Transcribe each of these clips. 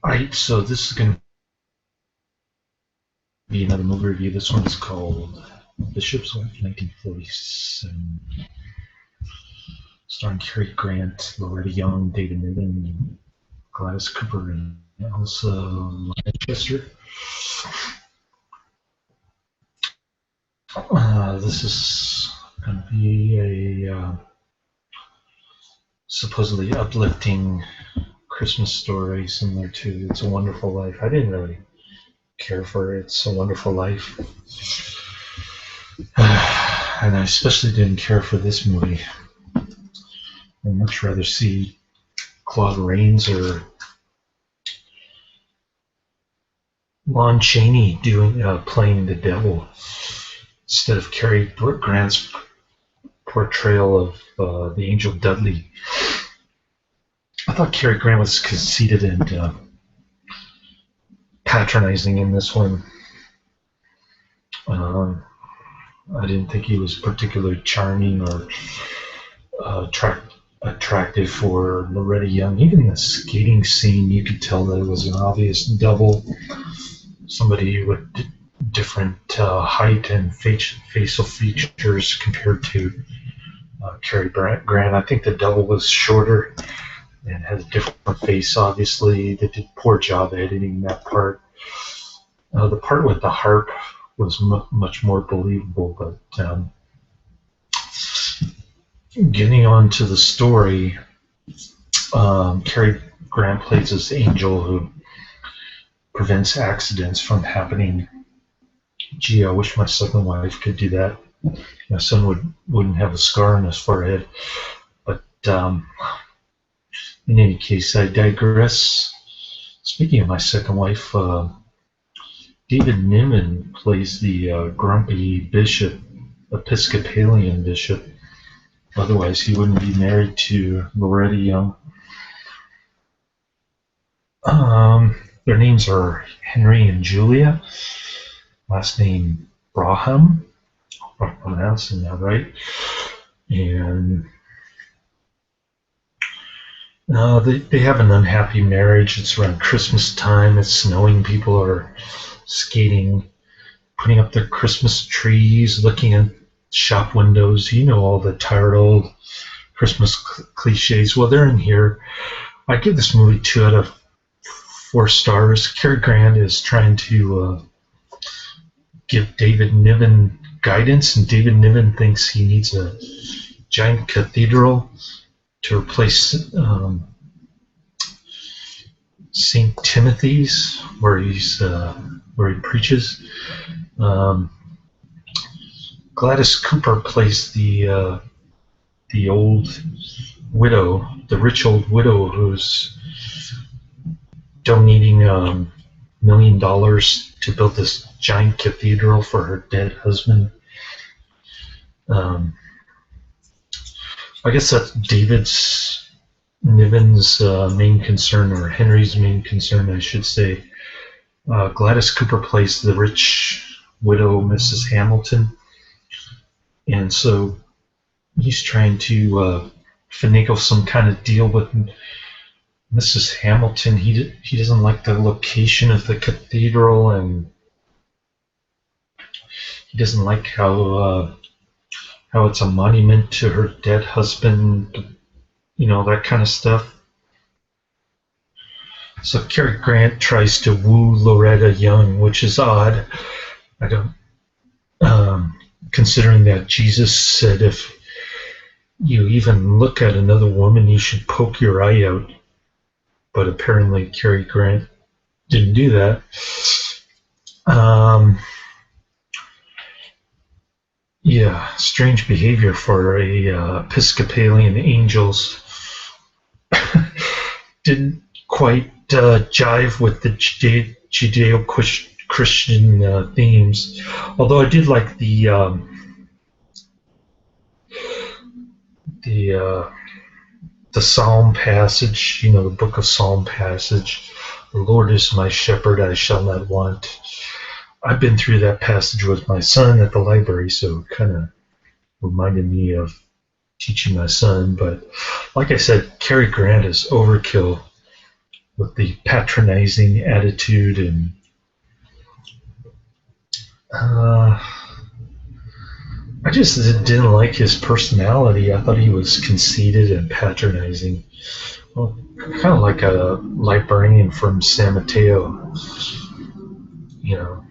Alright, so this is going to be another movie review. This one is called Bishop's Wife, 1947. Starring Cary Grant, Loretta Young, David Niven, Gladys Cooper, and Elsa Lanchester. This is going to be a supposedly uplifting Christmas story similar to It's a Wonderful Life. I didn't really care for It's a Wonderful Life. And I especially didn't care for this movie. I'd much rather see Claude Rains or Lon Chaney playing the devil instead of Cary Grant's portrayal of the angel Dudley. I thought Cary Grant was conceited and patronizing in this one. I didn't think he was particularly charming or attractive for Loretta Young. Even the skating scene, you could tell that it was an obvious double, somebody with different height and facial features compared to Cary Grant. I think the double was shorter and had a different face, obviously. They did a poor job editing that part. The part with the harp was much more believable, but getting on to the story, Cary Grant plays this angel who prevents accidents from happening. Gee, I wish my second wife could do that. My son wouldn't have a scar on his forehead. But in any case, I digress. Speaking of my second wife, David Niven plays the grumpy bishop, Episcopalian bishop. Otherwise, he wouldn't be married to Loretta Young. Their names are Henry and Julia. Last name Braham, if I'm pronouncing that right. And they have an unhappy marriage. It's around Christmas time. It's snowing. People are skating, putting up their Christmas trees, looking at shop windows. You know, all the tired old Christmas cliches. Well, they're in here. I give this movie 2 out of 4 stars. Cary Grant is trying to give David Niven guidance, and David Niven thinks he needs a giant cathedral to replace St. Timothy's, where he preaches. Gladys Cooper plays the old widow, the rich old widow who's donating $1 million to build this giant cathedral for her dead husband. I guess that's Niven's main concern, or Henry's main concern, I should say. Gladys Cooper plays the rich widow, Mrs. Hamilton, and so he's trying to finagle some kind of deal with Mrs. Hamilton. He doesn't like the location of the cathedral, and he doesn't like how it's a monument to her dead husband, you know, that kind of stuff. So Cary Grant tries to woo Loretta Young, which is odd. I don't, considering that Jesus said if you even look at another woman, you should poke your eye out. But apparently Cary Grant didn't do that. Yeah, strange behavior for a Episcopalian angels. Didn't quite jive with the Judeo-Christian themes. Although I did like the Psalm passage, you know, the book of Psalm passage. The Lord is my shepherd, I shall not want. I've been through that passage with my son at the library, so it kind of reminded me of teaching my son. But like I said, Cary Grant is overkill. with the patronizing attitude, and uh, I just didn't like his personality. I thought he was conceited and patronizing. Well, kind of like a librarian from San Mateo, you know,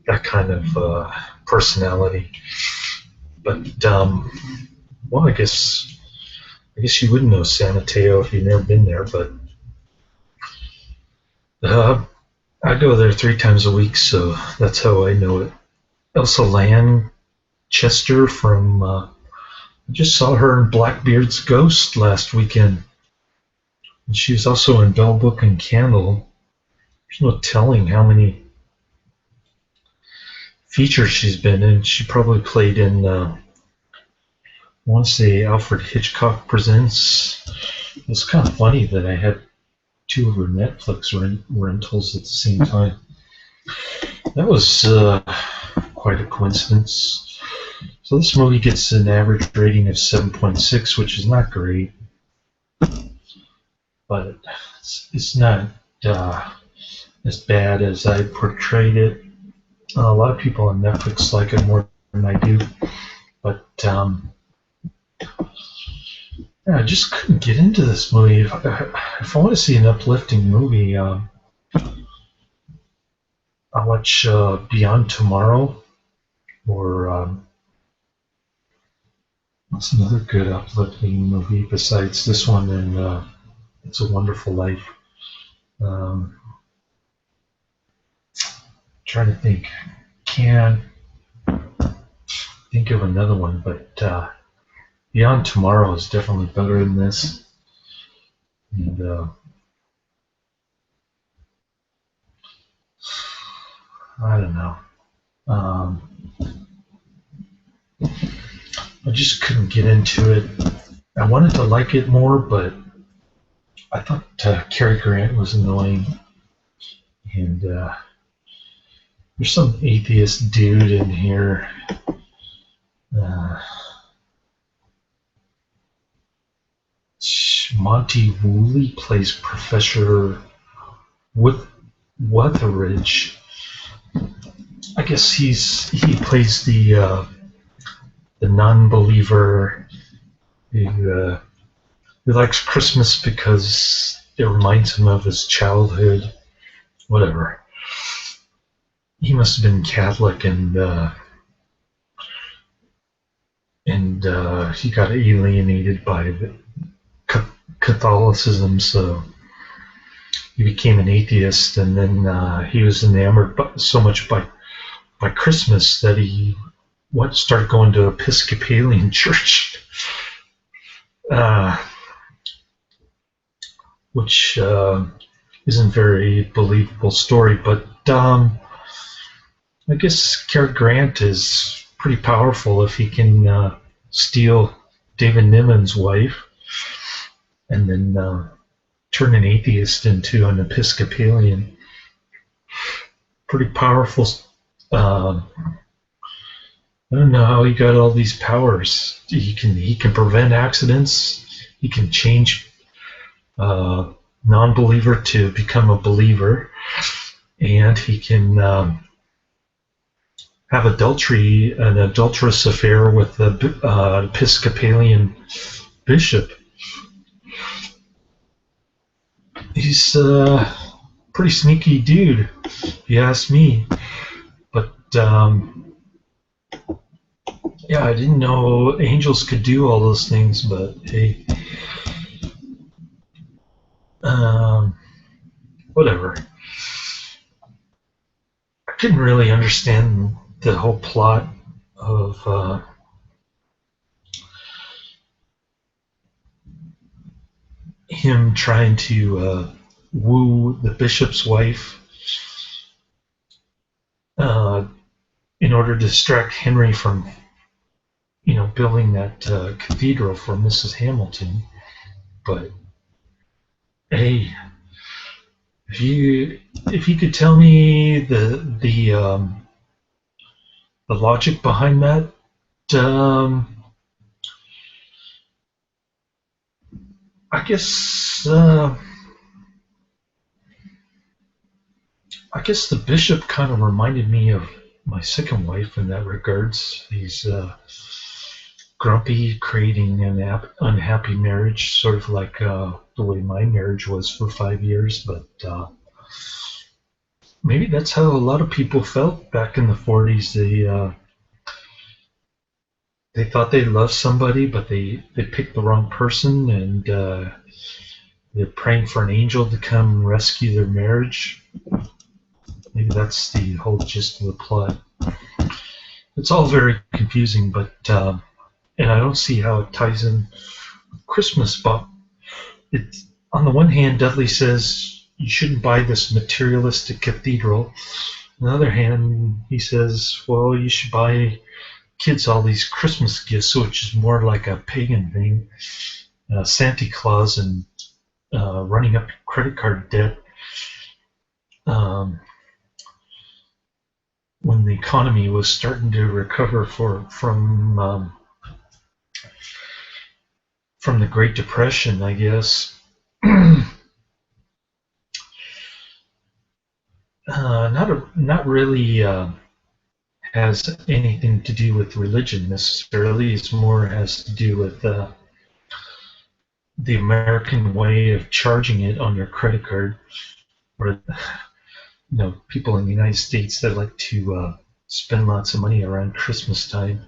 that kind of personality. But well, I guess you wouldn't know San Mateo if you've never been there. But uh, I go there 3 times a week, so that's how I know it. Elsa Lanchester from I just saw her in Blackbeard's Ghost last weekend. And she was also in Bell Book and Candle. There's no telling how many features she's been in. She probably played in, I want to say, Alfred Hitchcock Presents. It was kind of funny that I had 2 of her Netflix rentals at the same time. That was quite a coincidence. So this movie gets an average rating of 7.6, which is not great, but it's not as bad as I portrayed it. A lot of people on Netflix like it more than I do, but yeah, I just couldn't get into this movie. If I want to see an uplifting movie, I'll watch Beyond Tomorrow, or what's another good uplifting movie besides this one and It's a Wonderful Life. Trying to think. Can't think of another one, but Beyond Tomorrow is definitely better than this. And I don't know. I just couldn't get into it. I wanted to like it more, but I thought Cary Grant was annoying. And there's some atheist dude in here. Monty Woolley plays Professor Wutheridge. I guess he plays the non-believer who likes Christmas because it reminds him of his childhood. Whatever. He must have been Catholic, and he got alienated by the Catholicism, so he became an atheist, and then he was enamored so much by Christmas that he started going to Episcopalian church, which isn't a very believable story, but I guess Cary Grant is pretty powerful if he can steal David Niven's wife and then turn an atheist into an Episcopalian. Pretty powerful. I don't know how he got all these powers. He can prevent accidents. He can change non-believer to become a believer, and he can have an adulterous affair with the Episcopalian bishop. He's a pretty sneaky dude, if you ask me. But yeah, I didn't know angels could do all those things, but hey, whatever. I couldn't really understand the whole plot of him trying to woo the bishop's wife in order to distract Henry from, building that cathedral for Mrs. Hamilton. But hey, if you could tell me the logic behind that, I guess I guess the bishop kind of reminded me of my second wife in that regards. He's grumpy, creating an unhappy marriage, sort of like the way my marriage was for 5 years. But maybe that's how a lot of people felt back in the 40s. They thought they loved somebody, but they picked the wrong person, and they're praying for an angel to come rescue their marriage. Maybe that's the whole gist of the plot. It's all very confusing, but and I don't see how it ties in with Christmas. But it, on the one hand, Dudley says you shouldn't buy this materialistic cathedral. On the other hand, he says, well, you should buy kids all these Christmas gifts, which is more like a pagan thing. Santa Claus and running up credit card debt. When the economy was starting to recover from the Great Depression, I guess. Not really has anything to do with religion necessarily. It's more has to do with the American way of charging it on your credit card, or people in the United States that like to spend lots of money around Christmas time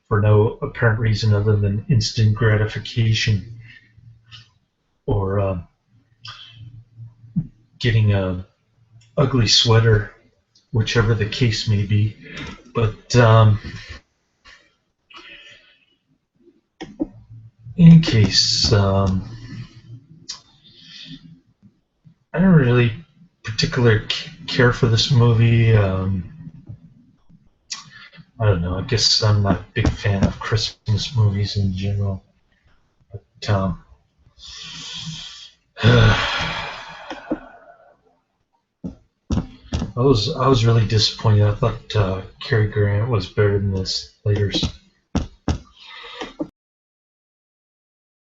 for no apparent reason other than instant gratification, or getting a ugly sweater, whichever the case may be. But in any case, I don't really particularly care for this movie. I don't know. I guess I'm not a big fan of Christmas movies in general. But I was really disappointed. I thought Cary Grant was better than this later